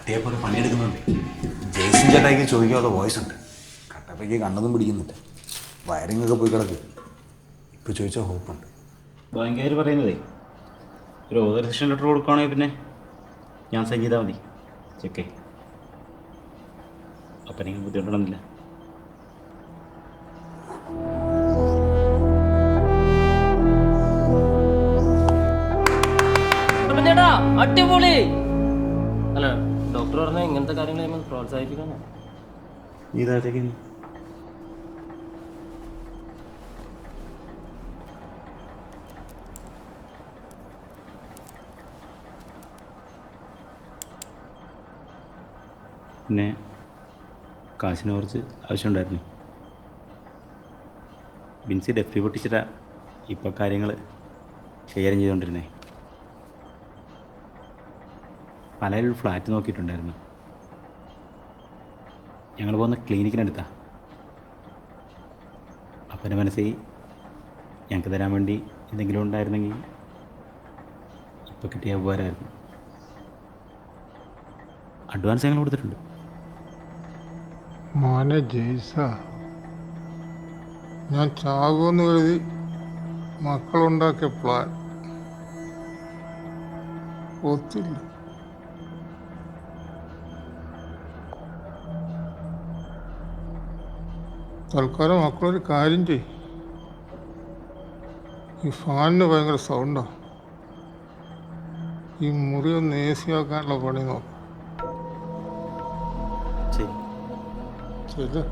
പട്ടിയെ പോലെ പണിയെടുക്കുന്നുണ്ട്. ജേസൺ ചേട്ടായിക്ക് ചോദിക്കാനുള്ള വോയിസ് ഉണ്ട്. കട്ടപ്പയ്ക്ക് കണ്ണൊന്നും പിടിക്കുന്നില്ല. വയറിംഗ് ഒക്കെ പോയി കിടക്ക്. ഇപ്പോൾ ചോദിച്ചാൽ ഹോപ്പുണ്ട്. ബാങ്കുകാർ പറയുന്നതേ ഒരു ഓതറൈസേഷൻ ലെറ്റർ കൊടുക്കുകയാണെങ്കിൽ പിന്നെ ഞാൻ സൈൻ ചെയ്താൽ മതി. ചെക്കേ അപ്പം എനിക്ക് ബുദ്ധിമുട്ടുണ്ടെന്നില്ല. അടിപൊളി. അല്ല, ഡോക്ടർ പറഞ്ഞാൽ ഇങ്ങനത്തെ കാര്യങ്ങൾ നമ്മൾ പ്രോത്സാഹിപ്പിക്കണം. നീ ഇതാത്തേക്ക് പിന്നെ കാശിനെ കുറച്ച് ആവശ്യമുണ്ടായിരുന്നു. ബിൻസി ഡെഫി പൊട്ടിച്ചിട്ടാ ഇപ്പോൾ കാര്യങ്ങൾ കൈകാര്യം ചെയ്തുകൊണ്ടിരുന്നേ. പലരും ഫ്ലാറ്റ് നോക്കിയിട്ടുണ്ടായിരുന്നു. ഞങ്ങൾ പോകുന്ന ക്ലിനിക്കിനടുത്താ. അപ്പൻ്റെ മനസ്സിൽ ഞങ്ങൾക്ക് തരാൻ വേണ്ടി എന്തെങ്കിലും ഉണ്ടായിരുന്നെങ്കിൽ ഇപ്പോൾ കിട്ടിയ ഉപകാരമായിരുന്നു. അഡ്വാൻസ് ഞങ്ങൾ കൊടുത്തിട്ടുണ്ട്. മോനെ ജയ്സ, ഞാൻ ചാകുമെന്ന് കരുതി മക്കളുണ്ടാക്കിയ പ്ലാൻ ഒത്തില്ല. തൽക്കാലം മക്കളൊരു കാര്യം ചെയ്യും. ഈ ഫാനിന് ഭയങ്കര സൗണ്ടാണ്. ഈ മുറി ഒന്ന് എ സി ആക്കാനുള്ള പണി നോക്കാം. ശരി. ശരി.